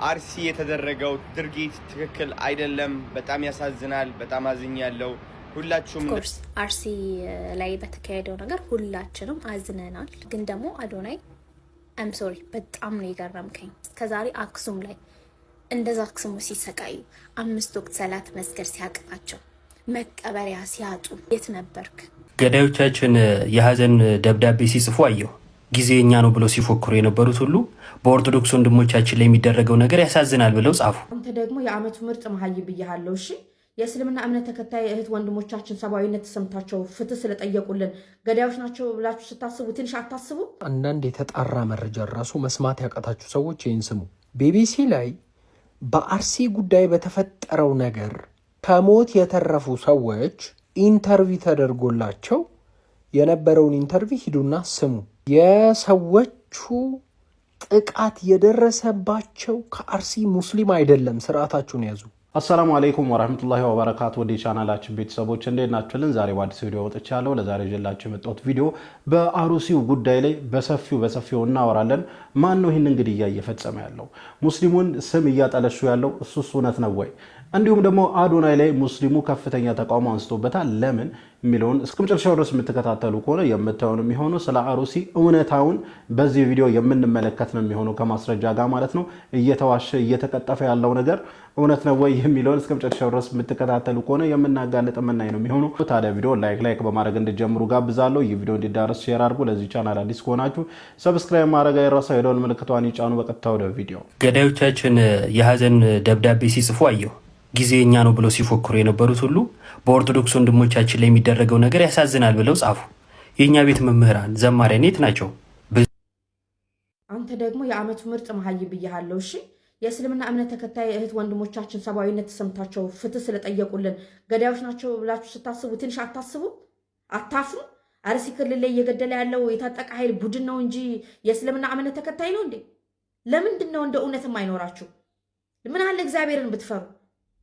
አርሲ የተደረገው ድርጊት ትክክል አይደለም። በጣም ያሳዝናል። በጣም አዝኛለሁ። ሁላችሁም አርሲ ላይ በተካሄደው ነገር ሁላችንም አዝነናል። ግን ደግሞ አዶናይ ሶሪ በጣም ነው የገረምከኝ። እስከዛሬ አክሱም ላይ እንደዛ አክሱሙ ሲሰቃዩ 5 ወቅት ሰላት መስገድ ሲያቅታቸው መቀበሪያ ሲያጡ የት ነበርክ? ገዳዮቻችን የሀዘን ደብዳቤ ሲጽፉ አየሁ። ጊዜ እኛ ነው ብለው ሲፎክሩ የነበሩት ሁሉ በኦርቶዶክስ ወንድሞቻችን ላይ የሚደረገው ነገር ያሳዝናል ብለው ጻፉ። አንተ ደግሞ የዓመቱ ምርጥ መሀይም ብያለሁ። እሺ የእስልምና እምነት ተከታይ እህት ወንድሞቻችን ሰብአዊነት ተሰምታቸው ፍትህ ስለጠየቁልን ገዳዮች ናቸው ብላችሁ ስታስቡ ትንሽ አታስቡ? አንዳንድ የተጣራ መረጃ ራሱ መስማት ያቃታችሁ ሰዎች ይህን ስሙ። ቢቢሲ ላይ በአርሲ ጉዳይ በተፈጠረው ነገር ከሞት የተረፉ ሰዎች ኢንተርቪው ተደርጎላቸው የነበረውን ኢንተርቪው ሂዱና ስሙ። የሰዎቹ ጥቃት የደረሰባቸው ከአርሲ ሙስሊም አይደለም። ስርዓታችሁን ያዙ። አሰላሙ አለይኩም ወራህመቱላሂ ወበረካቱ። ወደ ቻናላችን ቤተሰቦች እንዴት ናችሁልን? ዛሬ በአዲስ ቪዲዮ ወጥቻለሁ። ለዛሬ ይዤላችሁ የመጣሁት ቪዲዮ በአሩሲው ጉዳይ ላይ በሰፊው እናወራለን። ማን ነው ይህንን ግድያ እየፈጸመ ያለው? ሙስሊሙን ስም እያጠለሹ ያለው እሱስ እውነት ነው ወይ? እንዲሁም ደግሞ አዶናይ ላይ ሙስሊሙ ከፍተኛ ተቃውሞ አንስቶበታል። ለምን የሚለውን እስከ መጨረሻው ድረስ የምትከታተሉ ከሆነ የምታዩን የሚሆነው ስለ አሩሲ እውነታውን በዚህ ቪዲዮ የምንመለከት ነው የሚሆነው ከማስረጃ ጋር ማለት ነው። እየተዋሸ እየተቀጠፈ ያለው ነገር እውነት ነው ወይ የሚለውን እስከ መጨረሻው ድረስ የምትከታተሉ ከሆነ የምናጋልጥ የምናይ ነው የሚሆነው። ታዲያ ቪዲዮ ላይክ በማድረግ እንድጀምሩ ጋብዛለሁ። ይህ ቪዲዮ እንዲዳረስ ሼር አድርጉ። ለዚህ ቻናል አዲስ ከሆናችሁ ሰብስክራይብ ማድረግ አይረሳ። የደወል ምልክቷን ይጫኑ። በቀጥታ ወደ ቪዲዮ። ገዳዮቻችን የሀዘን ደብዳቤ ሲጽፉ አየሁ። ጊዜ እኛ ነው ብለው ሲፎክሩ የነበሩት ሁሉ በኦርቶዶክስ ወንድሞቻችን ላይ የሚደረገው ነገር ያሳዝናል ብለው ጻፉ። የእኛ ቤት መምህራን ዘማሪያን የት ናቸው? አንተ ደግሞ የዓመቱ ምርጥ መሀይም ብያለሁ። እሺ የእስልምና እምነት ተከታይ እህት ወንድሞቻችን ሰብአዊነት ተሰምታቸው ፍትህ ስለጠየቁልን ገዳዮች ናቸው ብላችሁ ስታስቡ ትንሽ አታስቡ? አታፍሩ? አርሲ ክልል ላይ እየገደለ ያለው የታጠቀ ኃይል ቡድን ነው እንጂ የእስልምና እምነት ተከታይ ነው እንዴ? ለምንድን ነው እንደ እውነትም አይኖራችሁ? ምን አለ እግዚአብሔርን ብትፈሩ።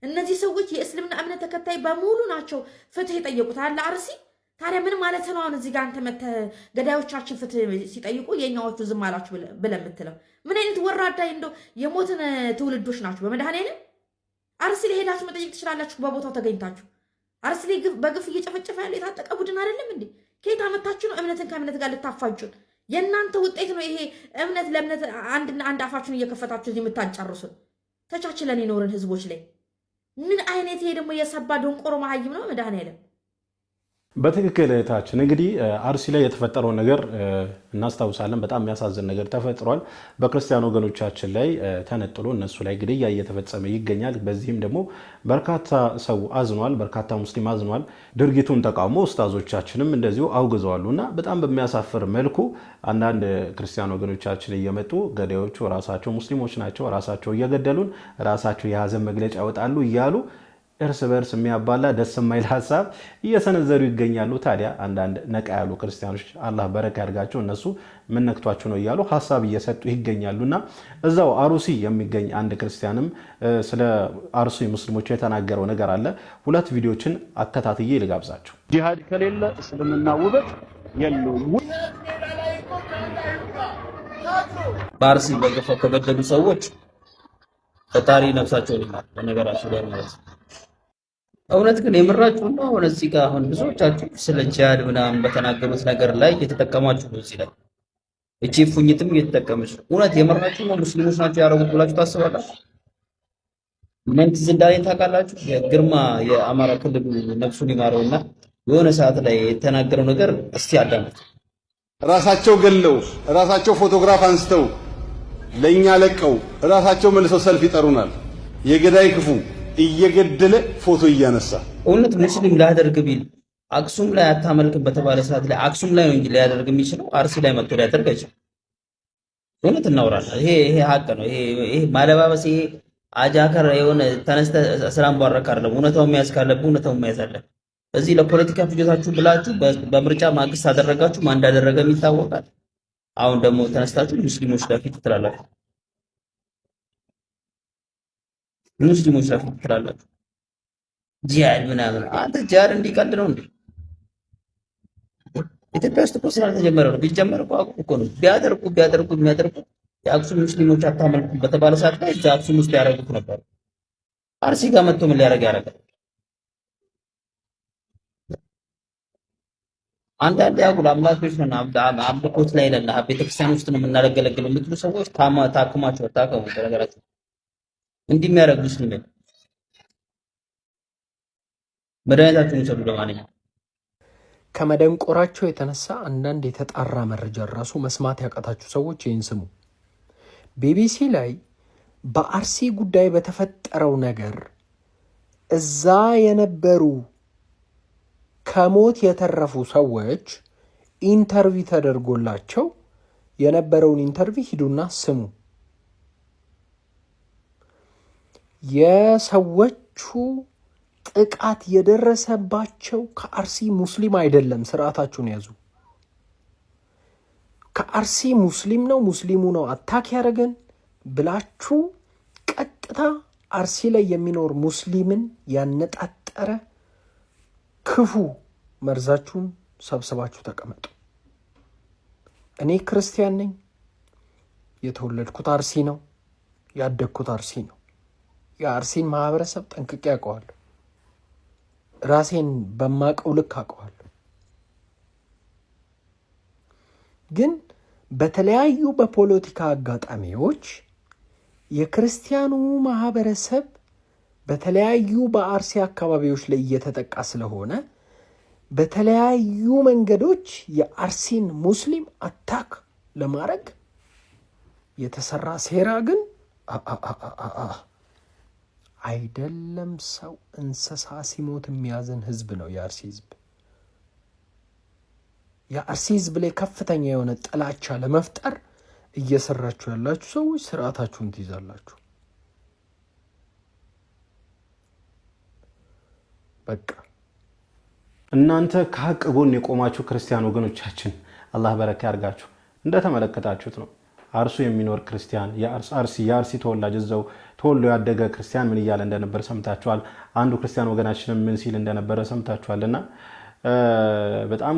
እነዚህ ሰዎች የእስልምና እምነት ተከታይ በሙሉ ናቸው ፍትህ የጠየቁት አለ አርሲ። ታዲያ ምን ማለት ነው? አሁን እዚህ ጋር አንተ መተህ ገዳዮቻችን ፍትህ ሲጠይቁ የኛዎቹ ዝም አላችሁ ብለህ የምትለው ምን አይነት ወራዳ እንደው የሞትን ትውልዶች ናችሁ? በመድኃኔዓለም አርሲ ላይ ሄዳችሁ መጠየቅ ትችላላችሁ፣ በቦታው ተገኝታችሁ። አርሲ ላይ በግፍ እየጨፈጨፈ ያለው የታጠቀ ቡድን አይደለም እንዴ? ከየት አመታችሁ ነው እምነትን ከእምነት ጋር ልታፋጁን? የእናንተ ውጤት ነው ይሄ። እምነት ለእምነት አንድ አፋችሁን እየከፈታችሁ እዚህ የምታጫርሱን። ተቻችለን የኖርን ህዝቦች ላይ ምን አይነት ይሄ ደግሞ የሰባ ደንቆሮ መሀይም ነው? መድኃኔዓለም በትክክል እህታችን እንግዲህ አርሲ ላይ የተፈጠረው ነገር እናስታውሳለን። በጣም የሚያሳዝን ነገር ተፈጥሯል። በክርስቲያን ወገኖቻችን ላይ ተነጥሎ እነሱ ላይ ግድያ እየተፈጸመ ይገኛል። በዚህም ደግሞ በርካታ ሰው አዝኗል፣ በርካታ ሙስሊም አዝኗል። ድርጊቱን ተቃውሞ ኡስታዞቻችንም እንደዚሁ አውግዘዋሉ እና በጣም በሚያሳፍር መልኩ አንዳንድ ክርስቲያን ወገኖቻችን እየመጡ ገዳዮቹ ራሳቸው ሙስሊሞች ናቸው፣ ራሳቸው እየገደሉን፣ ራሳቸው የሀዘን መግለጫ ያወጣሉ እያሉ እርስ በርስ የሚያባላ ደስ የማይል ሀሳብ እየሰነዘሩ ይገኛሉ። ታዲያ አንዳንድ ነቃ ያሉ ክርስቲያኖች አላህ በረካ ያድርጋቸው እነሱ ምን ነክቷቸው ነው እያሉ ሀሳብ እየሰጡ ይገኛሉና እዛው አሩሲ የሚገኝ አንድ ክርስቲያንም ስለ አርሲ ሙስሊሞች የተናገረው ነገር አለ። 2 ቪዲዮችን አከታትዬ ልጋብዛቸው። ጂሃድ ከሌለ እስልምና ውበት የለውም። በአርሲ በገፋው ከገደሉ ሰዎች ፈጣሪ ነፍሳቸውን ይማር። በነገራችሁ ላይ ማለት እውነት ግን የምራችሁ ነው። አሁን እዚህ ጋር አሁን ብዙዎቻችሁ ስለ ጂሃድ ምናምን በተናገሩት ነገር ላይ እየተጠቀማችሁ ነው። እዚህ ላይ እቺ ፉኝትም እየተጠቀመች ነው። እውነት የምራችሁ ነው? ሙስሊሞች ናቸው ያደረጉት ብላችሁ ታስባላችሁ? ምን ትዝ እንዳለኝ ታውቃላችሁ? የግርማ የአማራ ክልሉ ነፍሱን ይማረውና የሆነ ሰዓት ላይ የተናገረው ነገር እስቲ አዳምጡ። ራሳቸው ገለው ራሳቸው ፎቶግራፍ አንስተው ለኛ ለቀው ራሳቸው መልሰው ሰልፍ ይጠሩናል። የገዳይ ክፉ እየገደለ ፎቶ እያነሳ እውነት ሙስሊም ላደርግ ቢል አክሱም ላይ አታመልክም በተባለ ሰዓት ላይ አክሱም ላይ ነው እንጂ ሊያደርግ የሚችለው አርሲ ላይ መጥቶ ሊያደርግ አይችልም። እውነት እናወራለን። ይሄ ሀቅ ነው። ይሄ ማለባበስ ይሄ አጃከር የሆነ ተነስተ ሰላም ባረክ አይደለም። እውነታውን መያዝ ካለብህ እውነታውን መያዝ አለ። እዚህ ለፖለቲካ ፍጆታችሁ ብላችሁ በምርጫ ማግስት አደረጋችሁ ማን እንዳደረገም ይታወቃል። አሁን ደግሞ ተነስታችሁ ሙስሊሞች ለፊት ትላላችሁ። ሙስሊሞች ለፊት ትላላችሁ ጂሃድ ምናምን። አንተ ጂሃድ እንዲቀልድ ነው እንዴ? ኢትዮጵያ ውስጥ እኮ ስላልተጀመረ ነው። ቢጀመር እኮ ነው ቢያደርጉ የሚያደርጉ የአክሱም ሙስሊሞች አታመልኩም በተባለ ሰዓት ላይ እዛ አክሱም ውስጥ ያደረጉት ነበር። አርሲ ጋር መጥቶ ምን ሊያደርግ ያደርጋል? አንዳንድ ያጉል አምላኮች ነን አምልኮት ላይ ነን ቤተክርስቲያን ውስጥ ነው የምናገለግለው የምትሉ ሰዎች ታክማቸው ታከሙ። በነገራችን እንዲህ የሚያደርግ ሙስሊም መድኃኒታችሁን ይሰዱ። ለማንኛውም ከመደንቆራቸው የተነሳ አንዳንድ የተጣራ መረጃ ራሱ መስማት ያቃታችሁ ሰዎች ይህን ስሙ። ቢቢሲ ላይ በአርሲ ጉዳይ በተፈጠረው ነገር እዛ የነበሩ ከሞት የተረፉ ሰዎች ኢንተርቪው ተደርጎላቸው የነበረውን ኢንተርቪው ሂዱና ስሙ። የሰዎቹ ጥቃት የደረሰባቸው ከአርሲ ሙስሊም አይደለም። ስርዓታችሁን ያዙ። ከአርሲ ሙስሊም ነው ሙስሊሙ ነው አታክ ያደረገን ብላችሁ ቀጥታ አርሲ ላይ የሚኖር ሙስሊምን ያነጣጠረ ክፉ መርዛችሁን ሰብስባችሁ ተቀመጡ። እኔ ክርስቲያን ነኝ። የተወለድኩት አርሲ ነው። ያደግኩት አርሲ ነው። የአርሲን ማህበረሰብ ጠንቅቄ ያውቀዋለሁ። ራሴን በማቀው ልክ አውቀዋለሁ። ግን በተለያዩ በፖለቲካ አጋጣሚዎች የክርስቲያኑ ማህበረሰብ በተለያዩ በአርሲ አካባቢዎች ላይ እየተጠቃ ስለሆነ በተለያዩ መንገዶች የአርሲን ሙስሊም አታክ ለማድረግ የተሰራ ሴራ ግን አይደለም። ሰው እንስሳ ሲሞት የሚያዘን ህዝብ ነው የአርሲ ህዝብ። የአርሲ ህዝብ ላይ ከፍተኛ የሆነ ጥላቻ ለመፍጠር እየሰራችሁ ያላችሁ ሰዎች ስርዓታችሁን ትይዛላችሁ። በቃ እናንተ ከሀቅ ጎን የቆማችሁ ክርስቲያን ወገኖቻችን አላህ በረካ ያርጋችሁ። እንደተመለከታችሁት ነው አርሱ የሚኖር ክርስቲያን የአርሲ ተወላጅ እዛው ተወልዶ ያደገ ክርስቲያን ምን እያለ እንደነበር ሰምታችኋል። አንዱ ክርስቲያን ወገናችን ምን ሲል እንደነበረ ሰምታችኋልና በጣም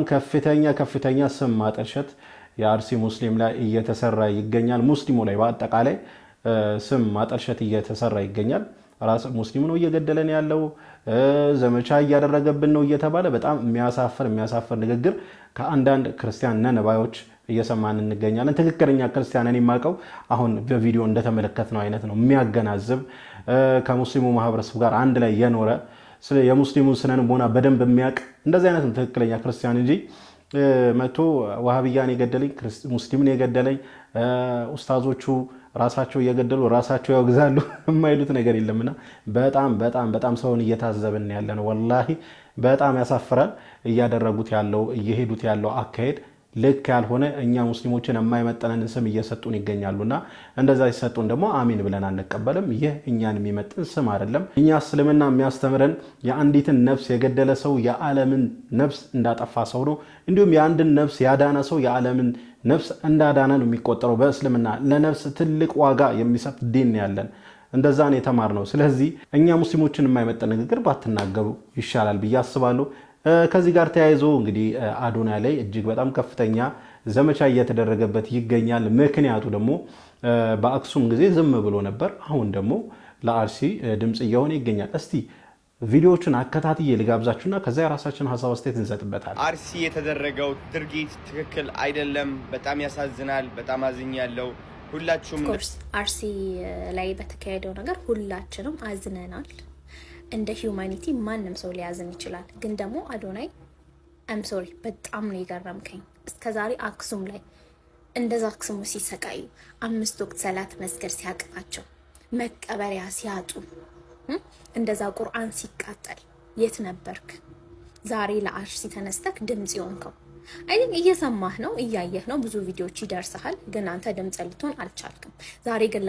ከፍተኛ ስም ማጠልሸት የአርሲ ሙስሊም ላይ እየተሰራ ይገኛል። ሙስሊሙ ላይ በአጠቃላይ ስም ማጠልሸት እየተሰራ ይገኛል። ራስ ሙስሊሙ ነው እየገደለን ያለው ዘመቻ እያደረገብን ነው እየተባለ በጣም የሚያሳፍር ንግግር ከአንዳንድ ክርስቲያን ነባዮች እየሰማን እንገኛለን። ትክክለኛ ክርስቲያንን የማቀው አሁን በቪዲዮ እንደተመለከትነው አይነት ነው። የሚያገናዝብ ከሙስሊሙ ማህበረሰብ ጋር አንድ ላይ የኖረ የሙስሊሙን ስነልቦና በደንብ የሚያውቅ እንደዚህ አይነት ትክክለኛ ክርስቲያን እንጂ መቶ ዋሃብያን የገደለኝ ሙስሊምን የገደለኝ ኡስታዞቹ ራሳቸው እየገደሉ ራሳቸው ያወግዛሉ የማይሉት ነገር የለምና በጣም ሰውን እየታዘብን ያለ ነው። ወላሂ በጣም ያሳፍራል። እያደረጉት ያለው እየሄዱት ያለው አካሄድ ልክ ያልሆነ እኛ ሙስሊሞችን የማይመጠነን ስም እየሰጡን ይገኛሉና እንደዛ ሲሰጡን ደግሞ አሚን ብለን አንቀበልም። ይህ እኛን የሚመጥን ስም አይደለም። እኛ እስልምና የሚያስተምረን የአንዲትን ነፍስ የገደለ ሰው የዓለምን ነፍስ እንዳጠፋ ሰው ነው። እንዲሁም የአንድን ነፍስ ያዳነ ሰው የዓለምን ነፍስ እንዳዳነ ነው የሚቆጠረው። በእስልምና ለነፍስ ትልቅ ዋጋ የሚሰጥ ዲን ያለን እንደዛ ነው የተማርነው። ስለዚህ እኛ ሙስሊሞችን የማይመጥን ንግግር ባትናገሩ ይሻላል ብዬ አስባለሁ። ከዚህ ጋር ተያይዞ እንግዲህ አዶናይ ላይ እጅግ በጣም ከፍተኛ ዘመቻ እየተደረገበት ይገኛል። ምክንያቱ ደግሞ በአክሱም ጊዜ ዝም ብሎ ነበር፣ አሁን ደግሞ ለአርሲ ድምጽ እየሆነ ይገኛል። እስቲ ቪዲዮዎቹን አከታትዬ ልጋብዛችሁና ከዛ የራሳችን ሀሳብ አስተያየት እንሰጥበታለን። አርሲ የተደረገው ድርጊት ትክክል አይደለም። በጣም ያሳዝናል። በጣም አዝኛለሁ። ሁላችሁም አርሲ ላይ በተካሄደው ነገር ሁላችንም አዝነናል። እንደ ሂዩማኒቲ ማንም ሰው ሊያዝን ይችላል። ግን ደግሞ አዶናይ ሶሪ በጣም ነው የገረምከኝ። እስከዛሬ አክሱም ላይ እንደዛ አክሱሙ ሲሰቃዩ 5 ወቅት ሰላት መስገድ ሲያቅታቸው መቀበሪያ ሲያጡ እንደዛ ቁርአን ሲቃጠል የት ነበርክ? ዛሬ ለአርሲ ተነስተክ ድምጽ ይሆንከው አይደል? እየሰማህ ነው፣ እያየህ ነው፣ ብዙ ቪዲዮዎች ይደርሰሃል። ግን አንተ ድምጽ ልትሆን አልቻልክም። ዛሬ ግን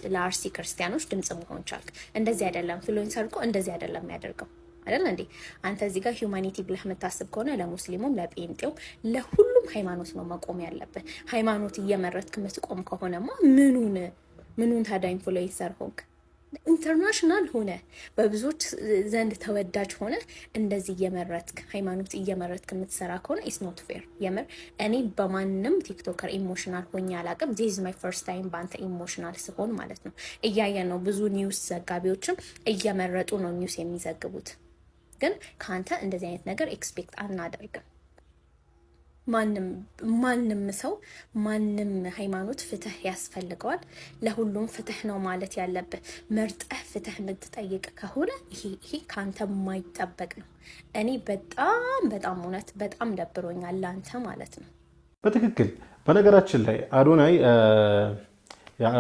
ለአርሲ ክርስቲያኖች ድምጽ መሆን ቻልክ። እንደዚህ አይደለም ኢንፍሉዌንሰር እኮ እንደዚህ አይደለም የሚያደርገው አይደል እንዴ? አንተ እዚህ ጋር ሂዩማኒቲ ብለህ የምታስብ ከሆነ ለሙስሊሙም ለጴንጤውም ለሁሉም ሃይማኖት ነው መቆም ያለብህ። ሃይማኖት እየመረጥክ የምትቆም ከሆነማ ምኑን ታዲያ ኢንፍሉዌንሰር ሆንክ? ኢንተርናሽናል ሆነ በብዙዎች ዘንድ ተወዳጅ ሆነ እንደዚህ እየመረጥክ ሃይማኖት እየመረጥክ የምትሰራ ከሆነ ኢስ ኖት ፌር። የምር እኔ በማንም ቲክቶከር ኢሞሽናል ሆኜ አላውቅም። ዚስ ኢዝ ማይ ፈርስት ታይም በአንተ ኢሞሽናል ሲሆን ማለት ነው። እያየን ነው፣ ብዙ ኒውስ ዘጋቢዎችም እየመረጡ ነው ኒውስ የሚዘግቡት። ግን ከአንተ እንደዚህ አይነት ነገር ኤክስፔክት አናደርግም። ማንም ሰው ማንም ሃይማኖት ፍትህ ያስፈልገዋል። ለሁሉም ፍትህ ነው ማለት ያለብህ። መርጠህ ፍትህ የምትጠይቅ ከሆነ ይሄ ከአንተ የማይጠበቅ ነው። እኔ በጣም እውነት በጣም ደብሮኛል ላንተ ማለት ነው። በትክክል በነገራችን ላይ አዶናይ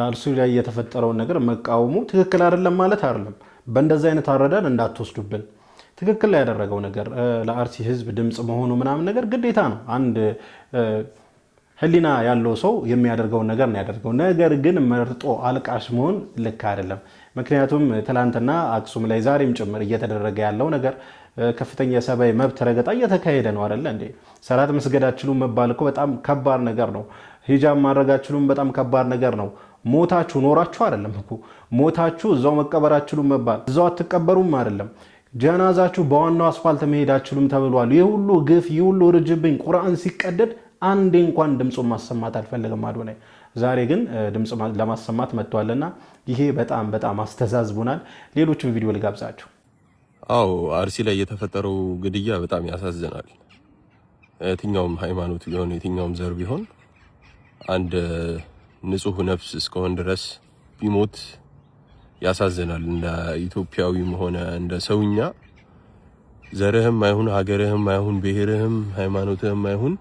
አርሲ ላይ የተፈጠረውን ነገር መቃወሙ ትክክል አይደለም ማለት አይደለም። በእንደዚህ አይነት አረዳድ እንዳትወስዱብን። ትክክል ላይ ያደረገው ነገር ለአርሲ ህዝብ ድምጽ መሆኑ ምናምን ነገር ግዴታ ነው። አንድ ህሊና ያለው ሰው የሚያደርገውን ነገር ነው ያደርገው። ነገር ግን መርጦ አልቃሽ መሆን ልክ አይደለም። ምክንያቱም ትላንትና አክሱም ላይ ዛሬም ጭምር እየተደረገ ያለው ነገር ከፍተኛ የሰብአዊ መብት ረገጣ እየተካሄደ ነው አይደል እንዴ? ሰላት መስገዳችሁም መባል እኮ በጣም ከባድ ነገር ነው። ሂጃብ ማድረጋችሁም በጣም ከባድ ነገር ነው። ሞታችሁ ኖራችሁ አይደለም እኮ ሞታችሁ እዛው መቀበራችሁም መባል እዛው አትቀበሩም አይደለም። ጀናዛችሁ በዋናው አስፋልት መሄዳችሁም ተብሏል። ይህ ሁሉ ግፍ ይህ ሁሉ ርጅብኝ ቁርአን ሲቀደድ አንዴ እንኳን ድምጹን ማሰማት አልፈለገም አዶናይ። ዛሬ ግን ድምጽ ለማሰማት መጥቷልና ይሄ በጣም አስተዛዝቡናል። ሌሎችም ቪዲዮ ልጋብዛችሁ። አዎ አርሲ ላይ የተፈጠረው ግድያ በጣም ያሳዝናል። የትኛውም ሃይማኖት ቢሆን የትኛውም ዘር ቢሆን አንድ ንጹህ ነፍስ እስከሆነ ድረስ ቢሞት ያሳዝናል። እንደ ኢትዮጵያዊም ሆነ እንደ ሰውኛ ዘርህም አይሁን ሀገርህም አይሁን ብሔርህም ሃይማኖትህም አይሁን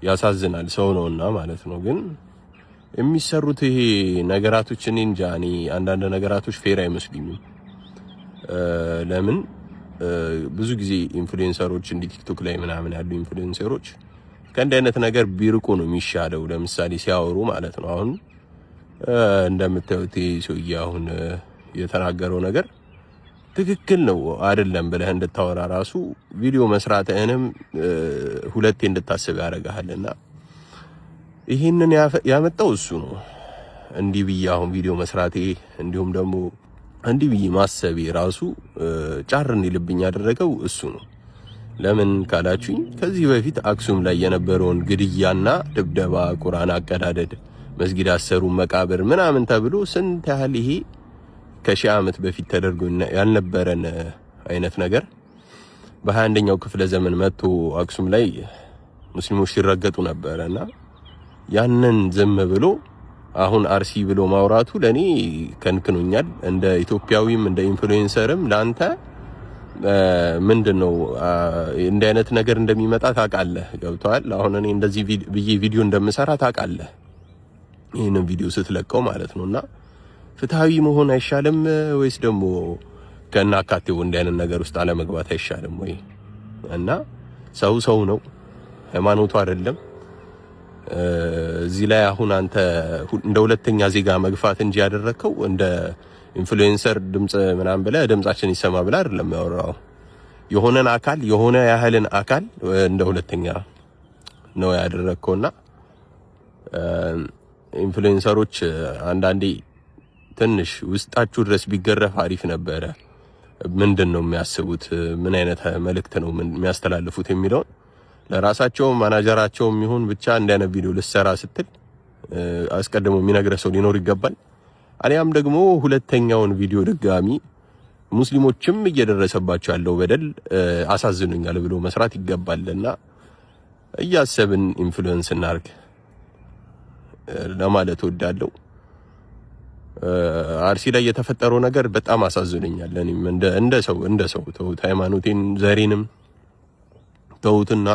ያሳዝናል። ሰው ነውና ማለት ነው። ግን የሚሰሩት ይሄ ነገራቶች እኔ እንጃ፣ እኔ አንዳንድ ነገራቶች ፌር አይመስሉኝም። ለምን ብዙ ጊዜ ኢንፍሉዌንሰሮች እንዲ ቲክቶክ ላይ ምናምን ያሉ ኢንፍሉዌንሰሮች ከእንዲህ አይነት ነገር ቢርቁ ነው የሚሻለው። ለምሳሌ ሲያወሩ ማለት ነው። አሁን እንደምታዩት ሰውዬ አሁን የተናገረው ነገር ትክክል ነው አይደለም ብለህ እንድታወራ ራሱ ቪዲዮ መስራትህንም ሁለቴ እንድታስብ ያደርጋልና ይሄንን ያመጣው እሱ ነው። እንዲህ ብዬ አሁን ቪዲዮ መስራቴ እንዲሁም ደግሞ እንዲህ ብዬ ማሰቤ ራሱ ጫር እንዲልብኝ ያደረገው እሱ ነው። ለምን ካላችሁኝ ከዚህ በፊት አክሱም ላይ የነበረውን ግድያና ድብደባ፣ ቁርአን አቀዳደድ፣ መስጊድ አሰሩ፣ መቃብር ምናምን ተብሎ ስንት ያህል ይሄ ከሺህ ዓመት በፊት ተደርጎ ያልነበረን አይነት ነገር በ21ኛው ክፍለ ዘመን መጥቶ አክሱም ላይ ሙስሊሞች ሲረገጡ ነበርና ያንን ዝም ብሎ አሁን አርሲ ብሎ ማውራቱ ለኔ ከንክኖኛል። እንደ ኢትዮጵያዊም እንደ ኢንፍሉዌንሰርም ላንተ ምንድነው እንደ አይነት ነገር እንደሚመጣ ታውቃለህ። ገብቷል። አሁን እኔ እንደዚህ ቪዲዮ እንደምሰራ ታውቃለህ። ይሄንን ቪዲዮ ስትለቀው ማለት ነውና ፍትሃዊ መሆን አይሻልም ወይስ ደግሞ ከናካቴው እንደ አይነት ነገር ውስጥ አለመግባት አይሻልም ወይ? እና ሰው ነው፣ ሃይማኖቱ አይደለም። እዚህ ላይ አሁን አንተ እንደ ሁለተኛ ዜጋ መግፋት እንጂ ያደረከው እንደ ኢንፍሉዌንሰር ድምጽ ምናምን ብለህ ድምጻችን ይሰማ ብለህ አይደለም ያወራው። የሆነን አካል የሆነ ያህልን አካል እንደ ሁለተኛ ነው ያደረከውና ኢንፍሉዌንሰሮች አንዳንዴ ትንሽ ውስጣችሁ ድረስ ቢገረፍ አሪፍ ነበረ። ምንድነው የሚያስቡት? ምን አይነት መልእክት ነው የሚያስተላልፉት የሚለው ለራሳቸው ማናጀራቸውም ይሁን ብቻ እንደነ ቪዲዮ ልሰራ ስትል አስቀድሞ የሚነግረው ሰው ሊኖር ይገባል። አሊያም ደግሞ ሁለተኛውን ቪዲዮ ድጋሚ ሙስሊሞችም እየደረሰባቸው ያለው በደል አሳዝኑኛል ብሎ መስራት ይገባልና እያሰብን ኢንፍሉዌንስ እናርግ ለማለት ወዳለው። አርሲ ላይ የተፈጠረው ነገር በጣም አሳዝኑኛል። እኔም እንደ ሰው ተውት፣ ሃይማኖቴን ዘሬንም ተውትና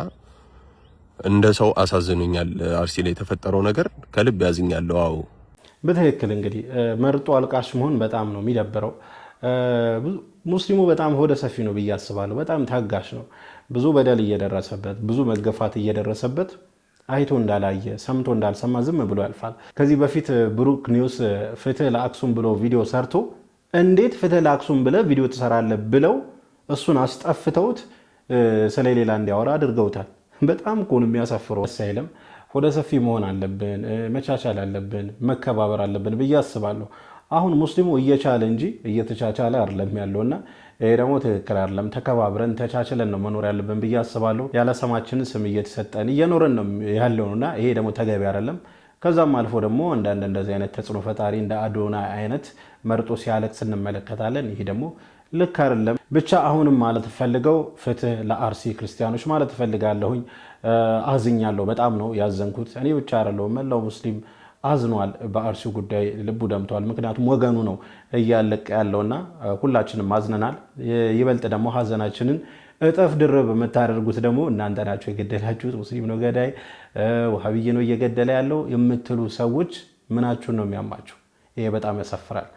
እንደ ሰው አሳዝኑኛል። አርሲ ላይ የተፈጠረው ነገር ከልብ ያዝኛለሁ። አዎ በትክክል እንግዲህ መርጦ አልቃሽ መሆን በጣም ነው የሚደብረው። ሙስሊሙ በጣም ሆደ ሰፊ ነው ብዬ አስባለሁ። በጣም ታጋሽ ነው። ብዙ በደል እየደረሰበት ብዙ መገፋት እየደረሰበት አይቶ እንዳላየ ሰምቶ እንዳልሰማ ዝም ብሎ ያልፋል። ከዚህ በፊት ብሩክ ኒውስ ፍትህ ለአክሱም ብሎ ቪዲዮ ሰርቶ እንዴት ፍትህ ለአክሱም ብለ ቪዲዮ ትሰራለህ ብለው እሱን አስጠፍተውት ስለሌላ እንዲያወራ አድርገውታል። በጣም እኮ ነው የሚያሳፍረው። ሳይለም ሆደ ሰፊ መሆን አለብን፣ መቻቻል አለብን፣ መከባበር አለብን ብዬ አስባለሁ። አሁን ሙስሊሙ እየቻለ እንጂ እየተቻቻለ አይደለም ያለውና ይሄ ደግሞ ትክክል አይደለም። ተከባብረን ተቻችለን ነው መኖር ያለብን ብዬ አስባለሁ። ያለ ስማችን ስም እየተሰጠን እየኖረን ነው ያለውና ይሄ ደግሞ ተገቢ አይደለም። ከዛም አልፎ ደግሞ አንዳንድ እንደዚህ አይነት ተጽዕኖ ፈጣሪ እንደ አዶናይ አይነት መርጦ ሲያለቅስ እንመለከታለን። ይሄ ደግሞ ልክ አይደለም። ብቻ አሁንም ማለት ፈልገው ፍትህ ለአርሲ ክርስቲያኖች ማለት ፈልጋለሁኝ። አዝኛለሁ። በጣም ነው ያዘንኩት። እኔ ብቻ አይደለሁም መላው ሙስሊም አዝኗል። በአርሲው ጉዳይ ልቡ ደምቷል። ምክንያቱም ወገኑ ነው እያለቀ ያለውና ሁላችንም አዝነናል። ይበልጥ ደግሞ ሀዘናችንን እጥፍ ድርብ የምታደርጉት ደግሞ እናንተ ናችሁ። የገደላችሁት ሙስሊም ነው ገዳይ፣ ወሃቢይ ነው እየገደለ ያለው የምትሉ ሰዎች ምናችሁን ነው የሚያማችሁ? ይሄ በጣም ያሳፍራል።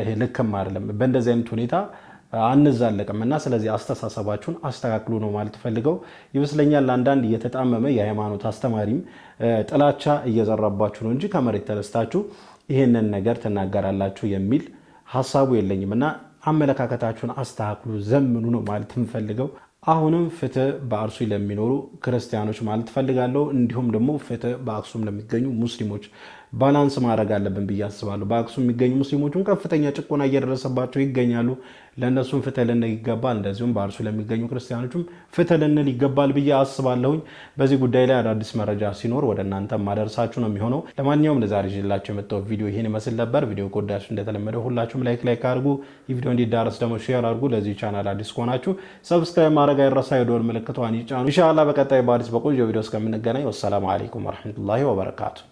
ይሄ ልክም አይደለም። በእንደዚህ አይነት ሁኔታ አንዛለቅም እና ስለዚህ አስተሳሰባችሁን አስተካክሉ ነው ማለት ፈልገው ይመስለኛል። አንዳንድ እየተጣመመ የሃይማኖት አስተማሪም ጥላቻ እየዘራባችሁ ነው እንጂ ከመሬት ተነስታችሁ ይሄንን ነገር ትናገራላችሁ የሚል ሐሳቡ የለኝም እና አመለካከታችሁን አስተካክሉ፣ ዘምኑ ነው ማለት የምፈልገው። አሁንም ፍትህ በአርሲ ለሚኖሩ ክርስቲያኖች ማለት ፈልጋለሁ። እንዲሁም ደግሞ ፍትህ በአክሱም ለሚገኙ ሙስሊሞች ባላንስ ማድረግ አለብን ብዬ አስባለሁ። በአክሱም የሚገኙ ሙስሊሞችም ከፍተኛ ጭቆና እየደረሰባቸው ይገኛሉ። ለእነሱም ፍትህ ልንል ይገባል። እንደዚሁም በአርሲ ለሚገኙ ክርስቲያኖችም ፍትህ ልንል ይገባል ብዬ አስባለሁኝ። በዚህ ጉዳይ ላይ አዳዲስ መረጃ ሲኖር ወደ እናንተ ማደርሳችሁ ነው የሚሆነው። ለማንኛውም ለዛሬ ይዤላችሁ የመጣው ቪዲዮ ይህን ይመስል ነበር። ቪዲዮ ከወዳችሁ እንደተለመደው ሁላችሁም ላይክ አድርጉ። ይህ ቪዲዮ እንዲዳረስ ደግሞ ሼር አድርጉ። ለዚህ ቻናል አዲስ ከሆናችሁ ሰብስክራይብ ማድረግ አይረሳ። የደወል ምልክቷን ይጫኑ። ኢንሻአላህ በቀጣይ በአዲስ በቆንጆ ቪዲዮ እስከምንገናኝ ወሰላሙ አለይኩም ወራህመቱላሂ ወበረካቱ።